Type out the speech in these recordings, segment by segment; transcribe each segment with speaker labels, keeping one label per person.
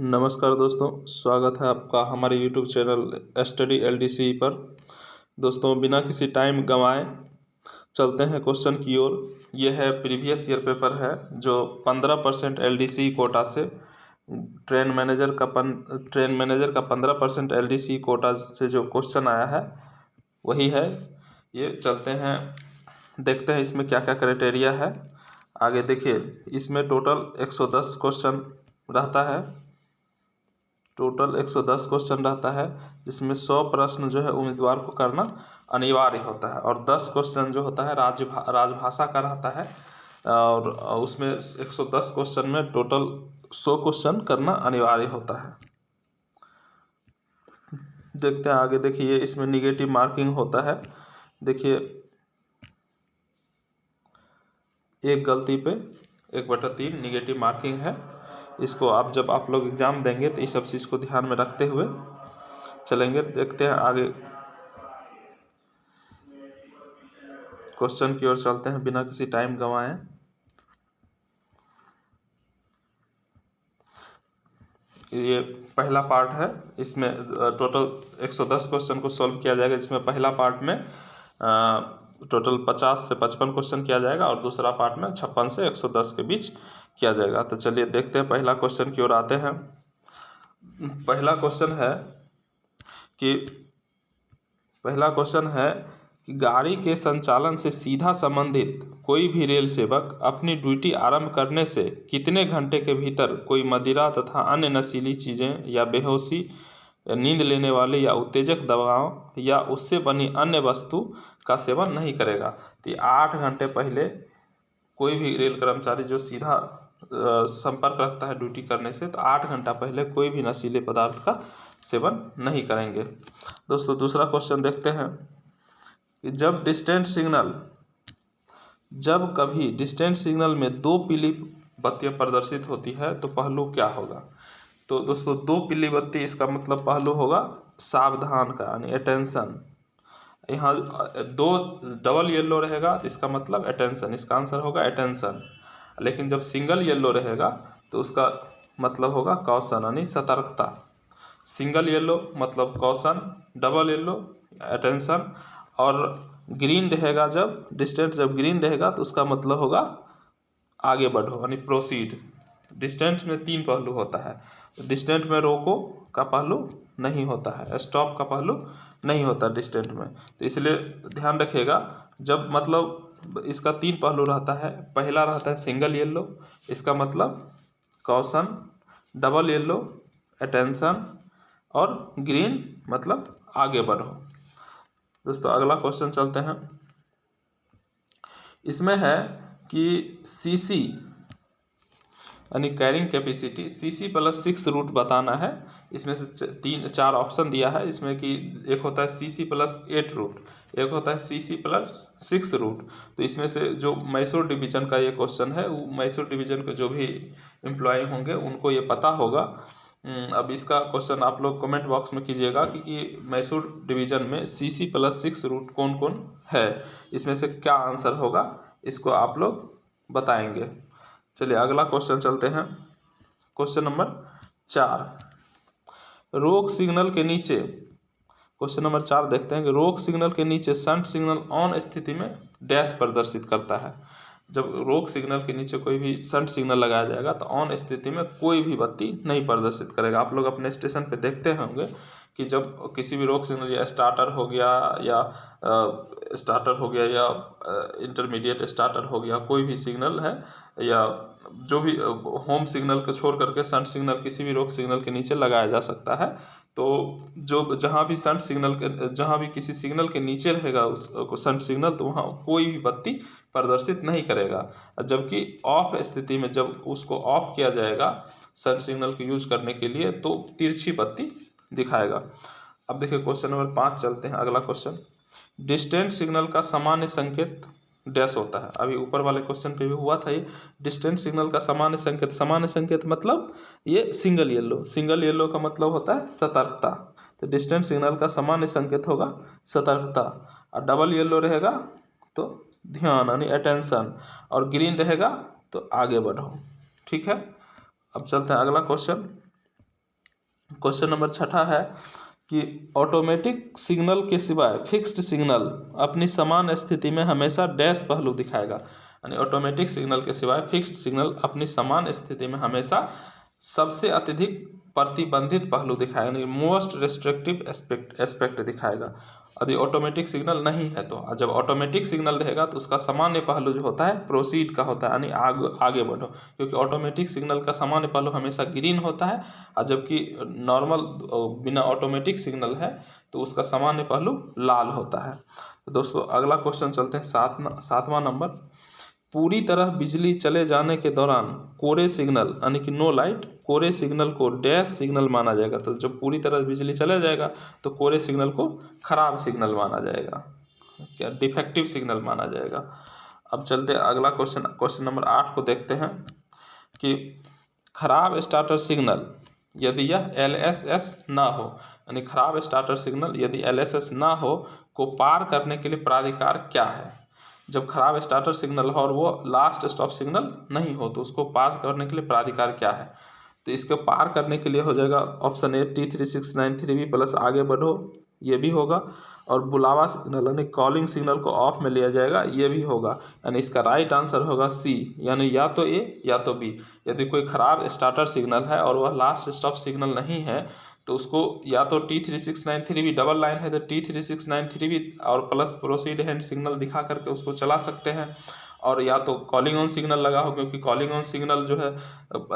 Speaker 1: नमस्कार दोस्तों, स्वागत है आपका हमारे यूट्यूब चैनल स्टडी एलडीसी पर। दोस्तों, बिना किसी टाइम गंवाए चलते हैं क्वेश्चन की ओर। ये है प्रीवियस ईयर पेपर है जो 15% एलडीसी कोटा से ट्रेन मैनेजर का 15% एलडीसी कोटा से जो क्वेश्चन आया है वही है। ये चलते हैं, देखते हैं इसमें क्या क्या क्राइटेरिया है। आगे देखिए, इसमें टोटल 110 क्वेश्चन रहता है। टोटल 110 क्वेश्चन रहता है, जिसमें 100 प्रश्न जो है उम्मीदवार को करना अनिवार्य होता है और 10 क्वेश्चन जो होता है राजभाषा का रहता है। और उसमें 110 क्वेश्चन में टोटल 100 क्वेश्चन करना अनिवार्य होता है। देखते हैं आगे। देखिए, इसमें निगेटिव मार्किंग होता है। देखिए, एक गलती पे 1/3 निगेटिव मार्किंग है। इसको जब आप लोग एग्ज़ाम देंगे तो इस सब चीज़ को ध्यान में रखते हुए चलेंगे। देखते हैं आगे क्वेश्चन की ओर चलते हैं बिना किसी टाइम गंवाए। ये पहला पार्ट है। इसमें टोटल 110 क्वेश्चन को सॉल्व किया जाएगा, जिसमें पहला पार्ट में टोटल 50 से 55 क्वेश्चन किया जाएगा और दूसरा पार्ट में 56 से 110 के बीच किया जाएगा। तो चलिए देखते हैं, पहला क्वेश्चन की ओर आते हैं। पहला क्वेश्चन है कि गाड़ी के संचालन से सीधा संबंधित कोई भी रेल सेवक अपनी ड्यूटी आरंभ करने से कितने घंटे के भीतर कोई मदिरा तथा अन्य नशीली चीज़ें या बेहोशी या नींद लेने वाले या उत्तेजक दवाओं या उससे बनी अन्य वस्तु का सेवन नहीं करेगा। तो 8 घंटे पहले कोई भी रेल कर्मचारी जो सीधा संपर्क रखता है ड्यूटी करने से, तो 8 घंटा पहले कोई भी नशीले पदार्थ का सेवन नहीं करेंगे। दोस्तों, दूसरा क्वेश्चन देखते हैं कि जब कभी डिस्टेंस सिग्नल में 2 पीली बत्तियां प्रदर्शित होती है तो पहलू क्या होगा। तो दोस्तों, 2 पीली बत्ती, इसका मतलब पहलू होगा सावधान का, यानी अटेंशन। यहाँ 2 डबल येलो रहेगा तो इसका मतलब अटेंशन, इसका आंसर होगा अटेंशन। लेकिन जब सिंगल येलो रहेगा तो उसका मतलब होगा कॉशन, यानी सतर्कता। सिंगल येलो मतलब कॉशन, डबल येलो अटेंशन, और ग्रीन रहेगा जब ग्रीन रहेगा तो उसका मतलब होगा आगे बढ़ो, यानी प्रोसीड। डिस्टेंस में 3 पहलू होता है। डिस्टेंस में रोको का पहलू नहीं होता है, स्टॉप का पहलू नहीं होता डिस्टेंस में। तो इसलिए ध्यान रखिएगा, जब मतलब इसका 3 पहलू रहता है। पहला रहता है सिंगल येलो, इसका मतलब कॉशन, डबल येलो अटेंशन, और ग्रीन मतलब आगे बढ़ो। दोस्तों, अगला क्वेश्चन चलते हैं। इसमें है कि सीसी यानी carrying capacity CC plus 6 route बताना है। इसमें से 4 ऑप्शन दिया है। इसमें कि एक होता है सीसी प्लस 8 रूट, एक होता है सीसी प्लस 6 रूट। तो इसमें से जो मैसूर डिवीज़न का ये क्वेश्चन है, वो मैसूर डिवीज़न के जो भी एम्प्लॉय होंगे उनको ये पता होगा। अब इसका क्वेश्चन आप लोग कमेंट बॉक्स में कीजिएगा कि मैसूर डिवीज़न में सीसी प्लस 6 रूट कौन कौन है। इसमें से क्या आंसर होगा, इसको आप लोग बताएंगे। चलिए अगला क्वेश्चन चलते हैं। क्वेश्चन नंबर 4, रोक सिग्नल के नीचे। क्वेश्चन नंबर 4 देखते हैं कि रोक सिग्नल के नीचे शंट सिग्नल ऑन स्थिति में डैश प्रदर्शित करता है। जब रोक सिग्नल के नीचे कोई भी शंट सिग्नल लगाया जाएगा तो ऑन स्थिति में कोई भी बत्ती नहीं प्रदर्शित करेगा। आप लोग अपने स्टेशन पे देखते होंगे कि जब किसी भी रोक सिग्नल या स्टार्टर हो गया या इंटरमीडिएट स्टार्टर हो गया, कोई भी सिग्नल है या जो भी होम सिग्नल को छोड़ करके शंट सिग्नल किसी भी रोक सिग्नल के नीचे लगाया जा सकता है। तो जहाँ भी किसी सिग्नल के नीचे रहेगा उस शंट सिग्नल, तो वहाँ कोई भी बत्ती प्रदर्शित नहीं करेगा। जबकि ऑफ स्थिति में जब उसको ऑफ किया जाएगा शंट सिग्नल को यूज करने के लिए, तो तिरछी बत्ती दिखाएगा। अब देखिए क्वेश्चन नंबर 5 चलते हैं। अगला क्वेश्चन, डिस्टेंस सिग्नल का सामान्य संकेत डैश होता है। अभी ऊपर वाले क्वेश्चन पे भी हुआ था ये। डिस्टेंस सिग्नल का सामान्य संकेत मतलब ये सिंगल येलो का मतलब होता है सतर्कता। तो डिस्टेंस सिग्नल का सामान्य संकेत होगा सतर्कता, और डबल येलो रहेगा तो ध्यान, यानी अटेंशन, और ग्रीन रहेगा तो आगे बढ़ो। ठीक है, अब चलते हैं अगला क्वेश्चन। क्वेश्चन नंबर 6 है कि ऑटोमेटिक सिग्नल के सिवाय फिक्स्ड सिग्नल अपनी समान स्थिति में हमेशा डैश पहलू दिखाएगा। यानी ऑटोमेटिक सिग्नल के सिवाय फिक्स्ड सिग्नल अपनी समान स्थिति में हमेशा सबसे अत्यधिक प्रतिबंधित पहलू दिखाएगा, यानी मोस्ट रेस्ट्रिक्टिव एस्पेक्ट दिखाएगा। यदि ऑटोमेटिक सिग्नल नहीं है तो जब ऑटोमेटिक सिग्नल रहेगा तो उसका सामान्य पहलू जो होता है प्रोसीड का होता है, यानी आगे बढ़ो, क्योंकि ऑटोमेटिक सिग्नल का सामान्य पहलू हमेशा ग्रीन होता है, और जबकि नॉर्मल बिना ऑटोमेटिक सिग्नल है तो उसका सामान्य पहलू लाल होता है। तो दोस्तों अगला क्वेश्चन चलते हैं 7वां नंबर। पूरी तरह बिजली चले जाने के दौरान कोरे सिग्नल यानी कि नो लाइट, कोरे सिग्नल को डैश सिग्नल माना जाएगा। तो जब पूरी तरह बिजली चला जाएगा तो कोरे सिग्नल को खराब सिग्नल माना जाएगा, क्या डिफेक्टिव सिग्नल माना जाएगा। अब चलते अगला क्वेश्चन नंबर 8 को देखते हैं कि खराब स्टार्टर सिग्नल यदि यह LSS ना हो, यानी खराब स्टार्टर सिग्नल यदि LSS ना हो को पार करने के लिए प्राधिकार क्या है। जब खराब स्टार्टर सिग्नल हो और वो लास्ट स्टॉप सिग्नल नहीं हो तो उसको पास करने के लिए प्राधिकार क्या है। तो इसको पार करने के लिए हो जाएगा ऑप्शन ए T3693B प्लस आगे बढ़ो, ये भी होगा, और बुलावा सिग्नल यानी कॉलिंग सिग्नल को ऑफ में लिया जाएगा, ये भी होगा। यानी इसका राइट आंसर होगा सी, यानी या तो ए या तो बी। यदि कोई खराब स्टार्टर सिग्नल है और वह लास्ट स्टॉप सिग्नल नहीं है तो उसको या तो T3693B डबल लाइन है तो T3693B और प्लस प्रोसीड हैंड सिग्नल दिखा करके उसको चला सकते हैं, और या तो कॉलिंग ऑन सिग्नल लगा हो, क्योंकि कॉलिंग ऑन सिग्नल जो है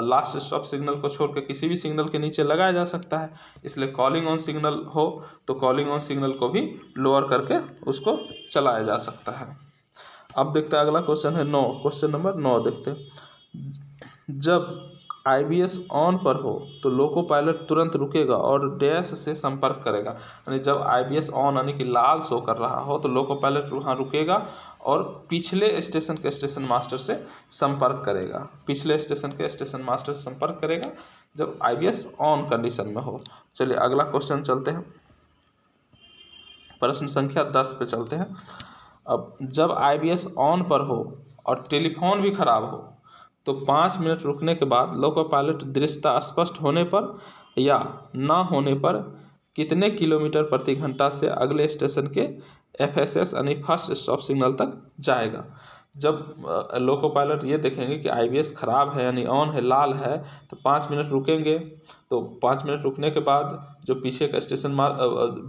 Speaker 1: लास्ट स्टॉप सिग्नल को छोड़ के किसी भी सिग्नल के नीचे लगाया जा सकता है, इसलिए कॉलिंग ऑन सिग्नल हो तो कॉलिंग ऑन सिग्नल को भी लोअर करके उसको चलाया जा सकता है। अब देखते हैं अगला क्वेश्चन है 9, क्वेश्चन नंबर 9 देखते हैं। जब IBS ऑन पर हो तो लोको पायलट तुरंत रुकेगा और डैश से संपर्क करेगा। यानी जब IBS ऑन यानी कि लाल शो कर रहा हो तो लोको पायलट वहाँ रुकेगा और पिछले स्टेशन के स्टेशन मास्टर से संपर्क करेगा, पिछले स्टेशन के स्टेशन मास्टर से संपर्क करेगा जब IBS ऑन कंडीशन में हो। चलिए अगला क्वेश्चन चलते हैं, प्रश्न संख्या 10 पे चलते हैं। अब जब IBS ऑन पर हो और टेलीफोन भी खराब हो तो 5 मिनट रुकने के बाद लोको पायलट दृश्यता स्पष्ट होने पर या ना होने पर कितने किलोमीटर प्रति घंटा से अगले स्टेशन के FSS यानी फर्स्ट स्टॉप सिग्नल तक जाएगा। जब लोको पायलट ये देखेंगे कि IBS खराब है यानी ऑन है, लाल है, तो 5 मिनट रुकेंगे। तो 5 मिनट रुकने के बाद जो पीछे का स्टेशन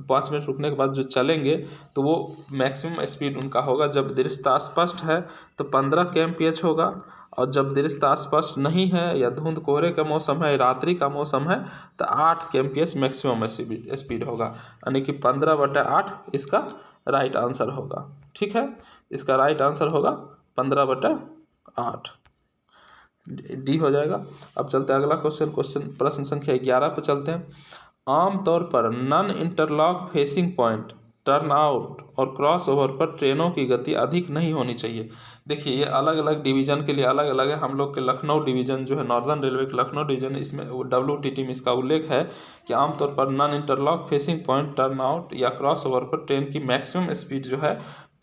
Speaker 1: 5 मिनट रुकने के बाद जो चलेंगे तो वो मैक्सिमम स्पीड उनका होगा। जब दृश्यता स्पष्ट है तो 15 kmph होगा, और जब दृश्यता स्पष्ट नहीं है या धुंध कोहरे का मौसम है, रात्रि का मौसम है, तो 8 kmph मैक्सिमम स्पीड होगा, यानी कि 15/8 इसका राइट आंसर होगा। ठीक है, इसका राइट आंसर होगा 15/8, डी हो जाएगा। अब चलते हैं अगला प्रश्न संख्या 11 पे चलते हैं। आमतौर पर non interlock facing point, turn out और क्रॉस ओवर पर ट्रेनों की गति अधिक नहीं होनी चाहिए। देखिए ये अलग अलग डिवीज़न के लिए अलग अलग है। हम लोग के लखनऊ डिवीज़न जो है, नॉर्दर्न रेलवे के लखनऊ डिवीज़न, इसमें WTT में इसका उल्लेख है कि आमतौर पर non interlock facing point, turn out या क्रॉस ओवर पर ट्रेन की मैक्सिमम स्पीड जो है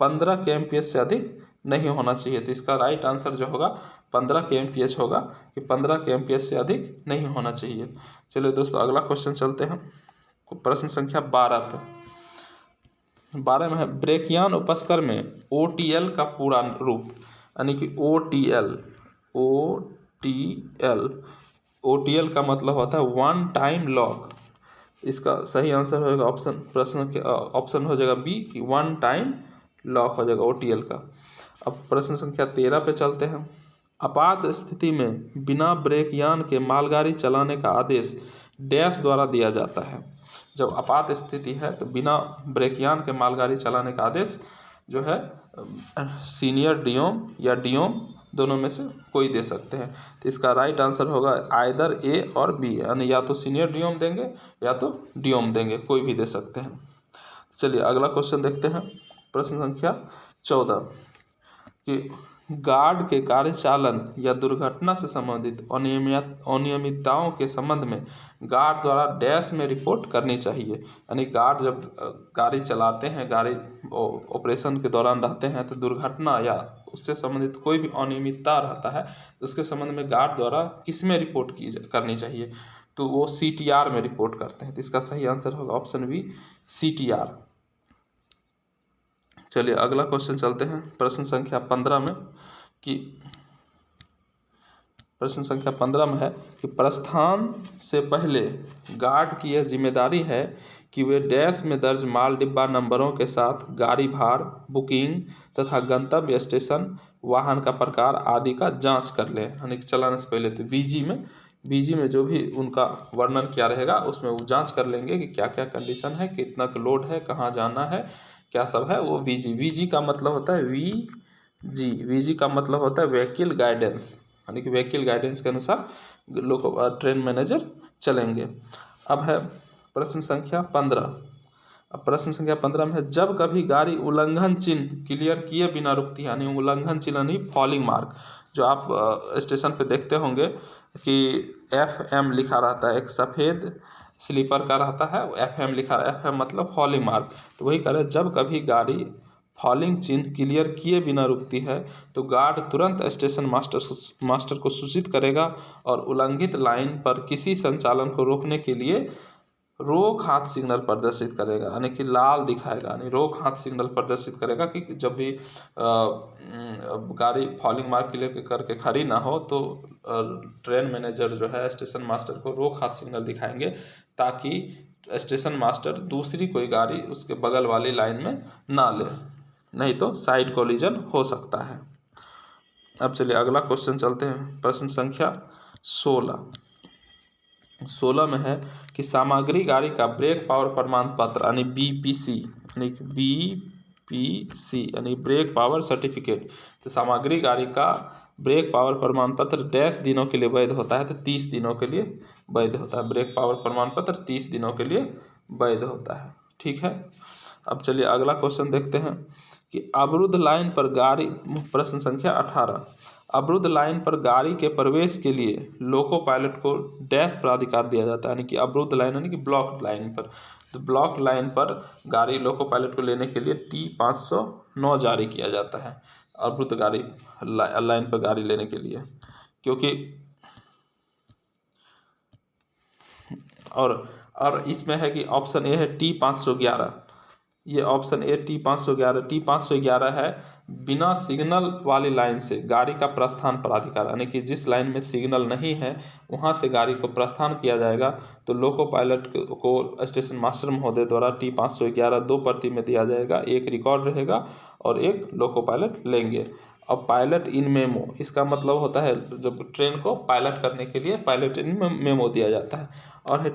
Speaker 1: 15 kmph से अधिक नहीं होना चाहिए। तो इसका राइट आंसर जो होगा 15 kmph होगा, कि 15 kmph से अधिक नहीं होना चाहिए। चलिए दोस्तों अगला क्वेश्चन चलते हैं, प्रश्न संख्या 12 पे। 12 में है ब्रेकियान उपस्कर में OTL का पूरा रूप, यानी कि OTL का मतलब होता है वन टाइम लॉक। इसका सही आंसर होगा ऑप्शन हो जाएगा बी, कि वन टाइम लॉक हो जाएगा OTL का। अब प्रश्न संख्या 13 पे चलते हैं। आपात स्थिति में बिना ब्रेक यान के मालगाड़ी चलाने का आदेश डैश द्वारा दिया जाता है। जब आपात स्थिति है तो बिना ब्रेक यान के मालगाड़ी चलाने का आदेश जो है सीनियर डियोम या डियोम दोनों में से कोई दे सकते हैं। तो इसका राइट आंसर होगा आइदर ए और बी, यानी या तो सीनियर डियोम देंगे या तो डियोम देंगे, कोई भी दे सकते हैं। चलिए अगला क्वेश्चन देखते हैं, प्रश्न संख्या 14 कि गार्ड के कार्यचालन या दुर्घटना से संबंधित अनियमितताओं के संबंध में गार्ड द्वारा डैश में रिपोर्ट करनी चाहिए। यानी गार्ड जब गाड़ी चलाते हैं, गाड़ी ऑपरेशन के दौरान रहते हैं, तो दुर्घटना या उससे संबंधित कोई भी अनियमितता रहता है तो उसके संबंध में गार्ड द्वारा किस में रिपोर्ट करनी चाहिए। तो वो CTR में रिपोर्ट करते हैं। तो इसका सही आंसर होगा ऑप्शन बी CTR। चलिए अगला क्वेश्चन चलते हैं प्रश्न संख्या 15 में कि प्रश्न संख्या 15 में है कि प्रस्थान से पहले गार्ड की यह जिम्मेदारी है कि वे डैश में दर्ज माल डिब्बा नंबरों के साथ गाड़ी भार, बुकिंग तथा गंतव्य स्टेशन, वाहन का प्रकार आदि का जांच कर लें। यानी कि चलाने से पहले तो बीजी में जो भी उनका वर्णन किया रहेगा उसमें वो जांच कर लेंगे कि क्या क्या कंडीशन है, कितना लोड है, कहाँ जाना है, क्या सब है। वो VG का मतलब होता है VG का मतलब होता है व्हीकल गाइडेंस, यानी कि व्हीकल गाइडेंस के अनुसार लोग ट्रेन मैनेजर चलेंगे। अब है प्रश्न संख्या 15। अब प्रश्न संख्या 15 में है जब कभी गाड़ी उल्लंघन चिन्ह क्लियर किए बिना रुकती है, यानी उल्लंघन चिन्ह यानी फॉलिंग मार्क, जो आप स्टेशन पे देखते होंगे कि FM लिखा रहता है, एक सफ़ेद स्लीपर का रहता है, FM लिखा है, FM मतलब फॉलिंग मार्क। तो वही कह रहे हैं जब कभी गाड़ी फॉलिंग चिन्ह क्लियर किए बिना रुकती है तो गार्ड तुरंत स्टेशन मास्टर को सूचित करेगा और उल्लंघित लाइन पर किसी संचालन को रोकने के लिए रोक हाथ सिग्नल प्रदर्शित करेगा, यानी कि लाल दिखाएगा, यानी रोक हाथ सिग्नल प्रदर्शित करेगा कि जब भी गाड़ी फॉलिंग मार्क क्लियर करके खड़ी ना हो तो ट्रेन मैनेजर जो है स्टेशन मास्टर को रोक हाथ सिग्नल दिखाएंगे, ताकि स्टेशन मास्टर दूसरी कोई गाड़ी उसके बगल वाली लाइन में ना ले, नहीं तो साइड कोलिजन हो सकता है। अब चलिए अगला क्वेश्चन चलते हैं प्रश्न संख्या 16 में है कि सामग्री गाड़ी का ब्रेक पावर प्रमाण पत्र यानी BPC यानी ब्रेक पावर सर्टिफिकेट। तो सामग्री गाड़ी का ब्रेक पावर प्रमाण पत्र डैश दिनों के लिए वैध होता है, तो 30 दिनों के लिए वैध होता है। ब्रेक पावर प्रमाण पत्र 30 दिनों के लिए वैध होता है। ठीक है। अब चलिए अगला क्वेश्चन देखते हैं कि अवरुद्ध लाइन पर गाड़ी, प्रश्न संख्या 18, अवरुद्ध लाइन पर गाड़ी के प्रवेश के लिए लोको पायलट को डैश प्राधिकार दिया जाता है, यानी कि अवरुद्ध लाइन यानी कि ब्लॉक लाइन पर। तो ब्लॉक लाइन पर गाड़ी लोको पायलट को लेने के लिए T509 जारी किया जाता है अवरुद्ध गाड़ी लाइन पर गाड़ी लेने के लिए, क्योंकि और इसमें है कि ऑप्शन ए है T511, ये ऑप्शन ए T511 है बिना सिग्नल वाली लाइन से गाड़ी का प्रस्थान प्राधिकार, यानी कि जिस लाइन में सिग्नल नहीं है वहां से गाड़ी को प्रस्थान किया जाएगा तो लोको पायलट को स्टेशन मास्टर महोदय द्वारा T511 दो प्रति में दिया जाएगा, एक रिकॉर्ड रहेगा और एक लोको पायलट लेंगे। अब पायलट इन मेमो, इसका मतलब होता है जब ट्रेन को पायलट करने के लिए पायलट इन मेमो दिया जाता है। और है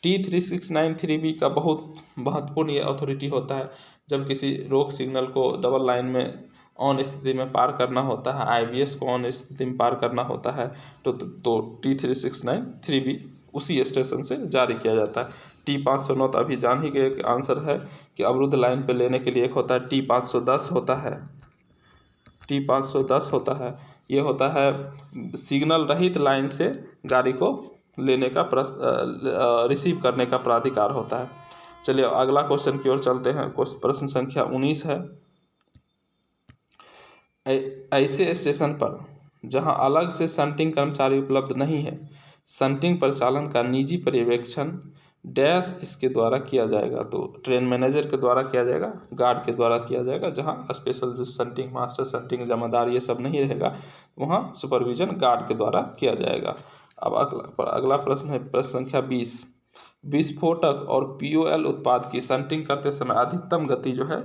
Speaker 1: T3693B का बहुत महत्वपूर्ण ये अथॉरिटी होता है जब किसी रोक सिग्नल को डबल लाइन में ऑन स्थिति में पार करना होता है, IBS को ऑन स्थिति में पार करना होता है तो T3693B उसी स्टेशन से जारी किया जाता है। T509 तो अभी जान ही गए आंसर है कि अवरुद्ध लाइन पे लेने के लिए एक होता है T510 होता है, T510 होता है, ये होता है सिग्नल रहित लाइन से गाड़ी को लेने का रिसीव करने का प्राधिकार होता है। चलिए अगला क्वेश्चन की ओर चलते हैं। प्रश्न संख्या 19 है, ऐसे स्टेशन पर जहां अलग से शंटिंग कर्मचारी उपलब्ध नहीं है, शंटिंग परिचालन का निजी पर्यवेक्षण डैश इसके द्वारा किया जाएगा। तो ट्रेन मैनेजर के द्वारा किया जाएगा, गार्ड के द्वारा किया जाएगा। जहां स्पेशल जो शंटिंग मास्टर, शंटिंग जमादार ये सब नहीं रहेगा वहां सुपरविजन गार्ड के द्वारा किया जाएगा। अब अगला प्रश्न है प्रश्न संख्या 20, विस्फोटक और POL उत्पाद की शंटिंग करते समय अधिकतम गति जो है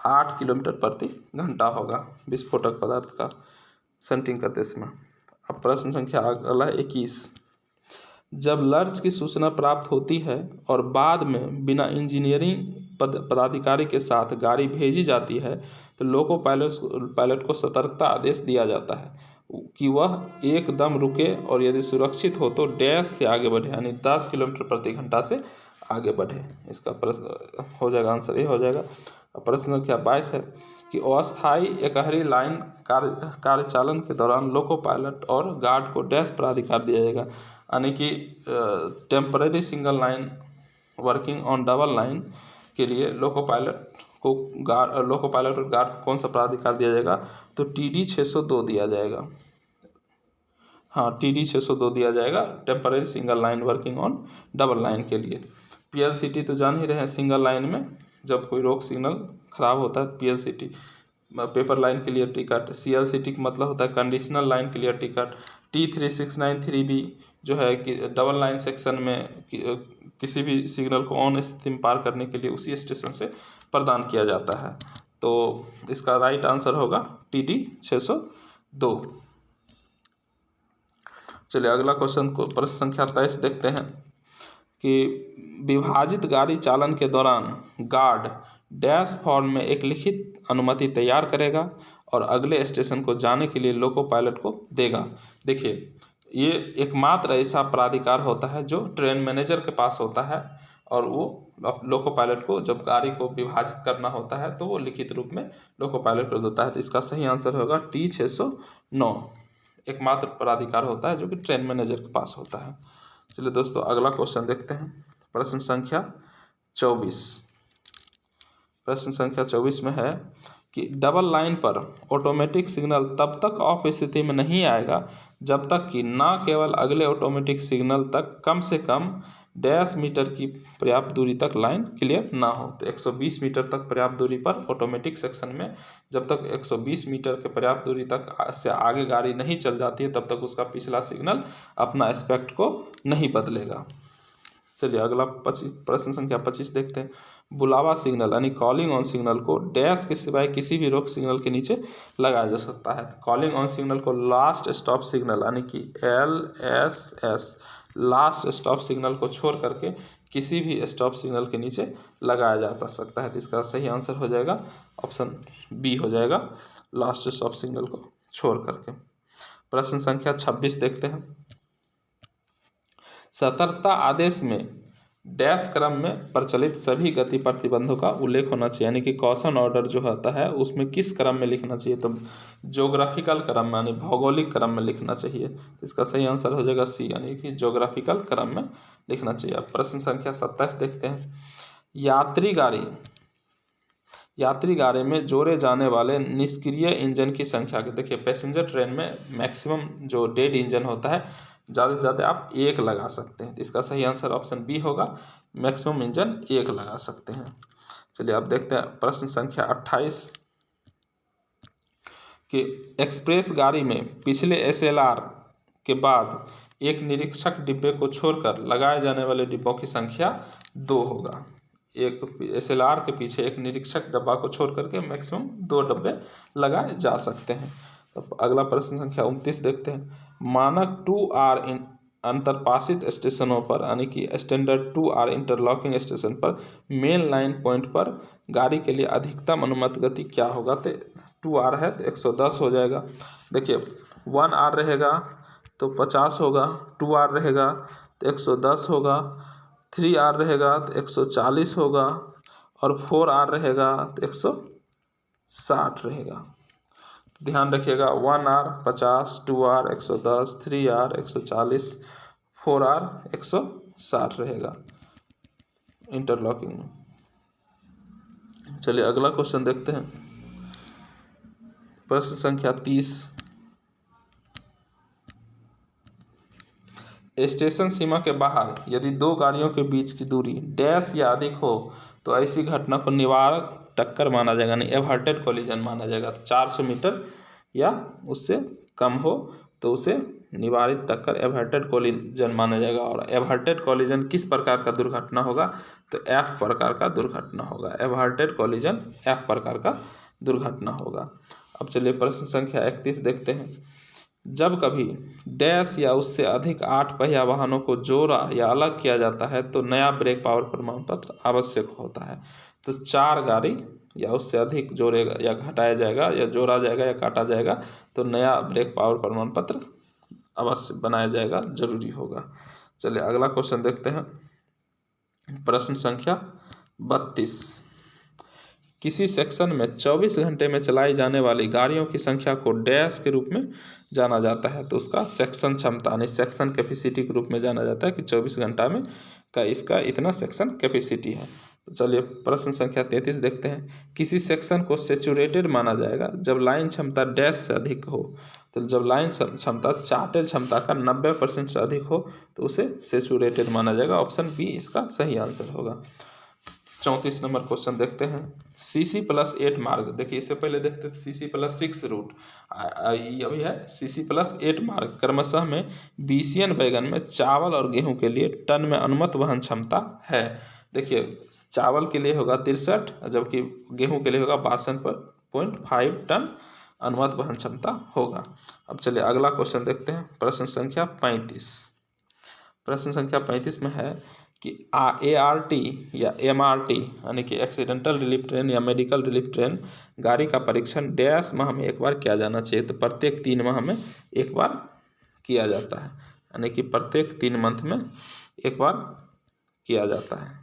Speaker 1: 8 किलोमीटर प्रति घंटा होगा विस्फोटक पदार्थ का शंटिंग करते समय। अब प्रश्न संख्या अगला 21, जब लर्च की सूचना प्राप्त होती है और बाद में बिना इंजीनियरिंग पदाधिकारी के साथ गाड़ी भेजी जाती है तो लोको पायलट को सतर्कता आदेश दिया जाता है कि वह एकदम रुके और यदि सुरक्षित हो तो डैश से आगे बढ़े, यानी 10 किलोमीटर प्रति घंटा से आगे बढ़े। इसका प्रश्न हो जाएगा, आंसर ये हो जाएगा। प्रश्न संख्या 22 है कि अस्थायी एकहरी लाइन कार्यचालन के दौरान लोको पायलट और गार्ड को डैश प्राधिकार दिया जाएगा, यानी कि temporary single line working on double line के लिए लोको पायलट और गार्ड को कौन सा प्राधिकार दिया जाएगा, तो TD 602 दिया जाएगा। हाँ, TD 602 दिया जाएगा, temporary single line working on double line के लिए। PLCT तो जान ही रहे हैं, सिंगल लाइन में जब कोई रोक सिग्नल खराब होता है PLCT, paper line clear ticket. CLCT का मतलब होता है conditional line clear ticket. T3693B जो है कि डबल लाइन सेक्शन में किसी भी सिग्नल को ऑन स्थिति में पार करने के लिए उसी स्टेशन से प्रदान किया जाता है। तो इसका राइट आंसर होगा TD 602। चलिए अगला क्वेश्चन को प्रश्न संख्या 23 देखते हैं कि विभाजित गाड़ी चालन के दौरान गार्ड डैश फॉर्म में एक लिखित अनुमति तैयार करेगा और अगले स्टेशन को जाने के लिए लोको पायलट को देगा। देखिए, ये एकमात्र ऐसा प्राधिकार होता है जो ट्रेन मैनेजर के पास होता है, और वो लोको पायलट को जब गाड़ी को विभाजित करना होता है तो वो लिखित रूप में लोको पायलट को देता है। तो इसका सही आंसर होगा T 609। एकमात्र प्राधिकार होता है जो कि ट्रेन मैनेजर के पास होता है। चलिए दोस्तों अगला क्वेश्चन देखते हैं, प्रश्न संख्या 24। प्रश्न संख्या 24 में है कि डबल लाइन पर ऑटोमेटिक सिग्नल तब तक ऑफ स्थिति में नहीं आएगा जब तक कि न केवल अगले ऑटोमेटिक सिग्नल तक कम से कम डैश मीटर की पर्याप्त दूरी तक लाइन क्लियर ना हो। तो 120 मीटर तक पर्याप्त दूरी पर ऑटोमेटिक सेक्शन में जब तक 120 मीटर के पर्याप्त दूरी तक से आगे गाड़ी नहीं चल जाती है तब तक उसका पिछला सिग्नल अपना एस्पेक्ट को नहीं बदलेगा। चलिए अगला प्रश्न संख्या 25 देखते हैं। बुलावा सिग्नल यानी कॉलिंग ऑन सिग्नल को डैश के सिवाय किसी भी रोक सिग्नल के नीचे लगाया जा सकता है। कॉलिंग ऑन सिग्नल को लास्ट स्टॉप सिग्नल यानी कि LSS लास्ट स्टॉप सिग्नल को छोड़ करके किसी भी स्टॉप सिग्नल के नीचे लगाया जा सकता है। तो इसका सही आंसर हो जाएगा ऑप्शन B हो जाएगा, लास्ट स्टॉप सिग्नल को छोड़ करके। प्रश्न संख्या 26 देखते हैं। सतर्कता आदेश में डैश क्रम में प्रचलित सभी गति प्रतिबंधों का उल्लेख होना चाहिए, यानी कि कॉशन ऑर्डर जो होता है उसमें किस क्रम में लिखना चाहिए। तो ज्योग्राफिकल क्रम में यानी भौगोलिक क्रम में लिखना चाहिए। तो इसका सही आंसर हो जाएगा C यानी कि ज्योग्राफिकल क्रम में लिखना चाहिए। अब प्रश्न संख्या 27 देखते हैं। यात्री गाड़ी में जोड़े जाने वाले निष्क्रिय इंजन की संख्या के, देखिए पैसेंजर ट्रेन में मैक्सिमम जो डेड इंजन होता है ज़्यादा से ज़्यादा आप 1 लगा सकते हैं। तो इसका सही आंसर ऑप्शन B होगा, मैक्सिमम इंजन 1 लगा सकते हैं। चलिए अब देखते हैं प्रश्न संख्या 28 कि एक्सप्रेस गाड़ी में पिछले SLR के बाद एक निरीक्षक डिब्बे को छोड़कर लगाए जाने वाले डिब्बों की संख्या 2 होगा। एक SLR के पीछे एक निरीक्षक डब्बा को छोड़ करके मैक्सिमम 2 डब्बे लगाए जा सकते हैं। तो अगला प्रश्न संख्या 29 देखते हैं। मानक 2R अंतरपासित स्टेशनों पर यानी कि स्टैंडर्ड 2R इंटरलॉकिंग स्टेशन पर मेन लाइन पॉइंट पर गाड़ी के लिए अधिकतम अनुमत गति क्या होगा। तो 2R है तो 110 हो जाएगा। देखिए 1R रहेगा तो 50 होगा, 2R रहेगा तो 110 होगा, 3R रहेगा तो 140 होगा और 4R रहेगा तो 160 रहेगा। ध्यान रखिएगा 1R 50, 2R 110, 3R 140, 4R 160 रहेगा इंटरलॉकिंग में। चलिए अगला क्वेश्चन देखते हैं, प्रश्न संख्या 30। स्टेशन सीमा के बाहर यदि 2 गाड़ियों के बीच की दूरी डैश या अधिक हो तो ऐसी घटना को निवारक टक्कर माना जाएगा, नहीं एवर्टेड कॉलिजन माना जाएगा। तो 400 मीटर या उससे कम हो तो उसे निवारित टक्कर एवर्टेड कॉलिजन माना जाएगा। और एवर्टेड कॉलिजन किस प्रकार का दुर्घटना होगा, तो F प्रकार का दुर्घटना होगा। एवर्टेड कॉलिजन F प्रकार का दुर्घटना होगा। अब चलिए प्रश्न संख्या 31 देखते हैं। जब कभी डैश या उससे अधिक 8 पहिया वाहनों को जोड़ा या अलग किया जाता है तो नया ब्रेक पावर प्रमाण पत्र आवश्यक होता है। तो 4 गाड़ी या उससे अधिक जोड़ेगा या घटाया जाएगा या जोड़ा जाएगा या काटा जाएगा तो नया ब्रेक पावर प्रमाण पत्र अवश्य बनाया जाएगा, जरूरी होगा। चलिए अगला क्वेश्चन देखते हैं, प्रश्न संख्या 32। किसी सेक्शन में 24 घंटे में चलाई जाने वाली गाड़ियों की संख्या को डैश के रूप में जाना जाता है। तो उसका सेक्शन क्षमता यानी सेक्शन कैपेसिटी के रूप में जाना जाता है कि 24 घंटा में का इसका इतना सेक्शन कैपेसिटी है। तो चलिए प्रश्न संख्या 33 देखते हैं। किसी सेक्शन को सैचुरेटेड माना जाएगा जब लाइन क्षमता डैश से अधिक हो। तो जब लाइन क्षमता चार्टेड क्षमता का 90% से अधिक हो तो उसे सेचुरेटेड माना जाएगा। ऑप्शन बी इसका सही आंसर होगा। 34 नंबर क्वेश्चन देखते हैं। CC+8 मार्ग, देखिए इससे पहले देखते थे CC+6 रूट, अभी है CC+8 मार्ग क्रमशः में BCN बैगन में चावल और गेहूं के लिए टन में अनुमत वहन क्षमता है। देखिए चावल के लिए होगा 63, जबकि गेहूं के लिए होगा 62.5 टन अनुमत वहन क्षमता होगा। अब चलिए अगला क्वेश्चन देखते हैं। प्रश्न संख्या 35। प्रश्न संख्या 35 में है कि ART या MRT यानी कि एक्सीडेंटल रिलीफ ट्रेन या मेडिकल रिलीफ ट्रेन गाड़ी का परीक्षण डैश माह में एक बार किया जाना चाहिए। तो प्रत्येक 3 माह में एक बार किया जाता है, यानी कि प्रत्येक 3 मंथ में एक बार किया जाता है।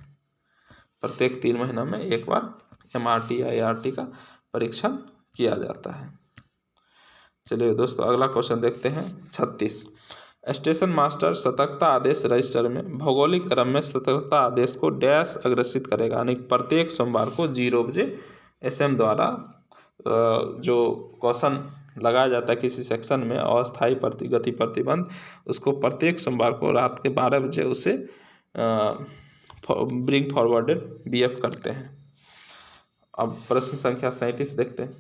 Speaker 1: प्रत्येक 3 महीना में एक बार MRT या ART का परीक्षण किया जाता है। चलिए दोस्तों अगला क्वेश्चन देखते हैं। 36। स्टेशन मास्टर सतर्कता आदेश रजिस्टर में भौगोलिक क्रम में सतर्कता आदेश को डैश अग्रेसित करेगा, यानी प्रत्येक सोमवार को 0 बजे SM द्वारा जो क्वेश्चन लगाया जाता है किसी सेक्शन में अस्थायी गति प्रतिबंध, उसको प्रत्येक सोमवार को रात के 12 बजे उसे ब्रिंग फॉरवर्डेड BF करते हैं। अब प्रश्न संख्या 37 देखते हैं।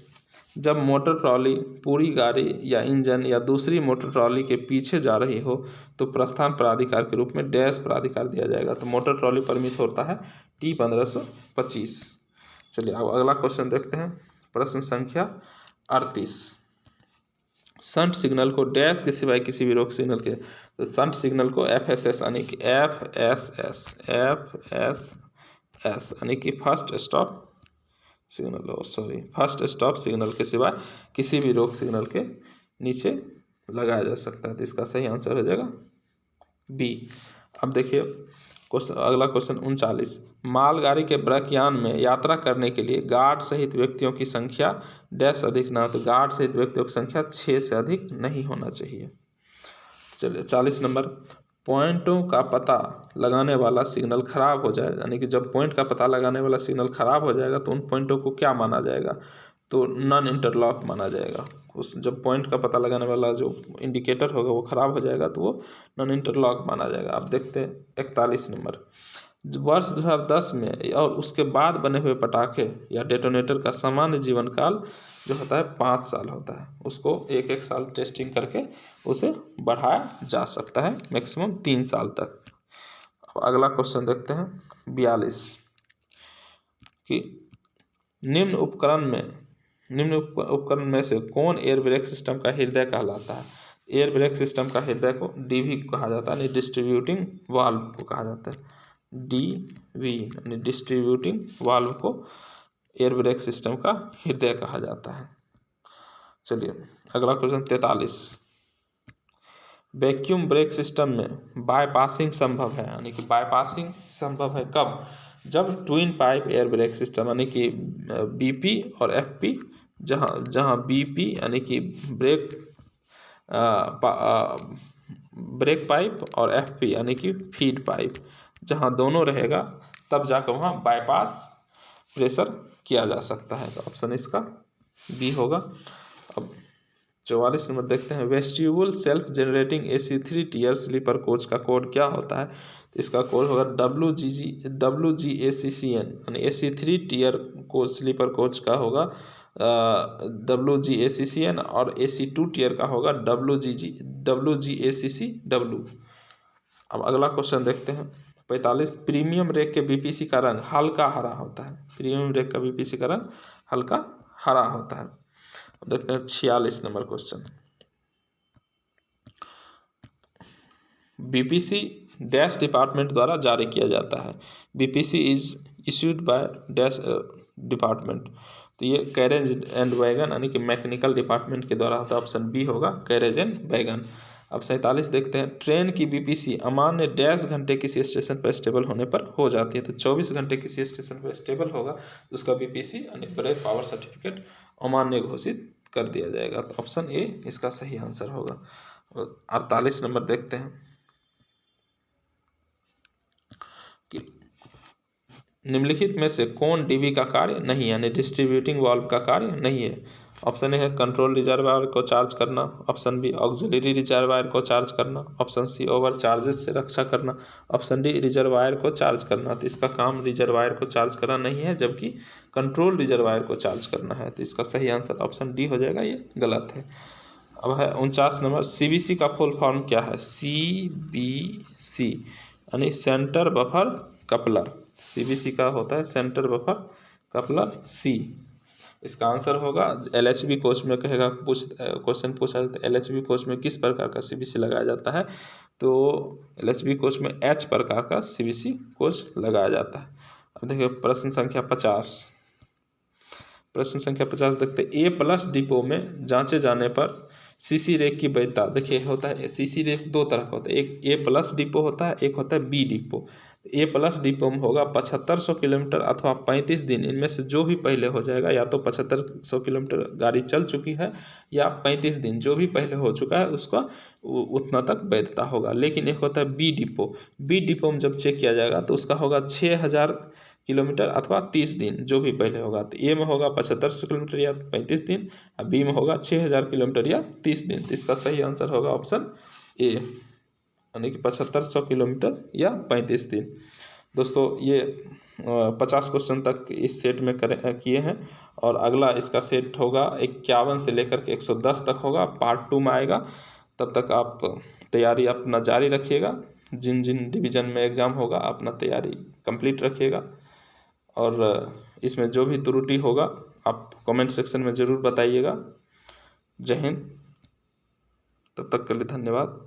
Speaker 1: जब मोटर ट्रॉली पूरी गाड़ी या इंजन या दूसरी मोटर ट्रॉली के पीछे जा रही हो तो प्रस्थान प्राधिकार के रूप में डैश प्राधिकार दिया जाएगा। तो मोटर ट्रॉली परमिट होता है T1525। चलिए अब अगला क्वेश्चन देखते हैं। प्रश्न संख्या 38। शंट सिग्नल को डैश के सिवाय किसी भी रोक सिग्नल के, तो शंट सिग्नल को FSS यानी कि FSS यानी कि फर्स्ट स्टॉप सिग्नल के सिवाय किसी भी रोक सिग्नल के नीचे लगाया जा सकता है। तो इसका सही आंसर हो जाएगा B। अब देखिए अगला क्वेश्चन 39। मालगाड़ी के ब्रकयान में यात्रा करने के लिए गार्ड सहित व्यक्तियों की संख्या डैश अधिक ना हो, तो गार्ड सहित व्यक्तियों की संख्या 6 से अधिक नहीं होना चाहिए। चलिए 40 नंबर। पॉइंटों का पता लगाने वाला सिग्नल खराब हो जाए, यानी कि जब पॉइंट का पता लगाने वाला सिग्नल खराब हो जाएगा तो उन पॉइंटों को क्या माना जाएगा, तो नॉन इंटरलॉक माना जाएगा। उस जब पॉइंट का पता लगाने वाला जो इंडिकेटर होगा वो खराब हो जाएगा तो वो नॉन इंटरलॉक माना जाएगा। अब देखते हैं 41 नंबर। वर्ष 2010 में और उसके बाद बने हुए पटाखे या डेटोनेटर का सामान्य जीवन काल जो होता है 5 साल होता है, उसको 1-1 साल टेस्टिंग करके उसे बढ़ाया जा सकता है मैक्सिमम 3 साल तक। अब अगला क्वेश्चन देखते हैं 42 कि निम्न उपकरण में से कौन एयर ब्रेक सिस्टम का हृदय कहलाता है। एयर ब्रेक सिस्टम का हृदय को DV कहा जाता है, डिस्ट्रीब्यूटिंग वाल्व को कहा जाता है। DV यानी डिस्ट्रीब्यूटिंग वाल्व को एयर ब्रेक सिस्टम का हृदय कहा जाता है। चलिए अगला क्वेश्चन 43। वैक्यूम ब्रेक सिस्टम में बाईपासिंग संभव है, यानी कि बाईपासिंग संभव है कब, जब twin pipe air brake system यानी कि BP और FP, जहाँ BP यानी कि ब्रेक पाइप और FP यानी कि फीड पाइप, जहाँ दोनों रहेगा तब जाकर वहाँ बाईपास प्रेशर किया जा सकता है। तो ऑप्शन इसका B होगा। अब 44 नंबर देखते हैं। Vestibule self generating AC3 tier sleeper coach का कोड क्या होता है। तो इसका कोड होगा WGACCN, यानी AC3 tier coach sleeper coach का होगा WGACCN और AC2 टियर का होगा WGACCW। अब अगला क्वेश्चन देखते हैं 45। प्रीमियम रेक के BPC का रंग हल्का हरा होता है। प्रीमियम रेक का BPC का रंग हल्का हरा होता है। अब देखते हैं 46 number question. BPC dash department द्वारा जारी किया जाता है। BPC is issued by dash department. तो ये कैरेज एंड वैगन यानी कि मैकेनिकल डिपार्टमेंट के द्वारा होता है। ऑप्शन B होगा कैरेज एंड वैगन। अब 47 देखते हैं। ट्रेन की BPC अमान्य डैश घंटे किसी स्टेशन पर स्टेबल होने पर हो जाती है। तो 24 घंटे किसी स्टेशन पर स्टेबल होगा तो उसका BPC यानी ब्रेक पावर सर्टिफिकेट अमान्य घोषित कर दिया जाएगा। तो ऑप्शन A इसका सही आंसर होगा। 48 नंबर देखते हैं कि निम्नलिखित में से कौन DV का कार्य नहीं है, यानी डिस्ट्रीब्यूटिंग वाल्व का कार्य नहीं है। ऑप्शन ए है कंट्रोल रिजर्वायर को चार्ज करना, ऑप्शन बी ऑक्सिलरी रिजर्वायर को चार्ज करना, ऑप्शन सी ओवर चार्जेस से रक्षा करना, ऑप्शन डी रिजर्वायर को चार्ज करना। तो इसका काम रिजर्वायर को चार्ज करना नहीं है, जबकि कंट्रोल रिजर्वायर को चार्ज करना है। तो इसका सही आंसर ऑप्शन डी हो जाएगा, ये गलत है। अब है 49 नंबर, CBC का फुल फॉर्म क्या है? CBC यानी सेंटर बफर कपलर। CBC का होता है सेंटर बफर कपलर सी। इसका आंसर होगा, LHB कोर्स में कहेगा, क्वेश्चन पूछा जाता है LHB कोर्स में किस प्रकार का CBC लगाया जाता है, तो LHB कोर्स में H प्रकार का CBC कोर्स लगाया जाता है। अब देखिए प्रश्न संख्या 50। प्रश्न संख्या 50 देखते हैं, A+ डिपो में जांचे जाने पर CC रेक की वैधता। देखिए होता है CC रेक दो तरह का होता है, एक A+ डिपो होता है, एक होता है B डिपो। A+ डिपो में होगा 7500 किलोमीटर अथवा 35 दिन, इनमें से जो भी पहले हो जाएगा, या तो 7500 किलोमीटर गाड़ी चल चुकी है या 35 दिन, जो भी पहले हो चुका है उसका उतना तक वैधता होगा। लेकिन एक होता है B डिपो। B डिपो में जब चेक किया जाएगा तो उसका होगा 6000 किलोमीटर अथवा 30 दिन, जो भी पहले होगा। तो ए में होगा 7500 किलोमीटर या 35 दिन, और बी में होगा 6000 किलोमीटर या 30 दिन। तो इसका सही आंसर होगा ऑप्शन ए, यानी कि 7500 किलोमीटर या 35 दिन। दोस्तों ये 50 क्वेश्चन तक इस सेट में किए हैं, और अगला इसका सेट होगा 51 से लेकर के 110 तक होगा, पार्ट 2 में आएगा। तब तक आप तैयारी अपना जारी रखिएगा, जिन जिन डिवीज़न में एग्ज़ाम होगा अपना तैयारी कंप्लीट रखिएगा, और इसमें जो भी त्रुटि होगा आप कमेंट सेक्शन में ज़रूर बताइएगा। जय हिंद, तब तक के लिए धन्यवाद।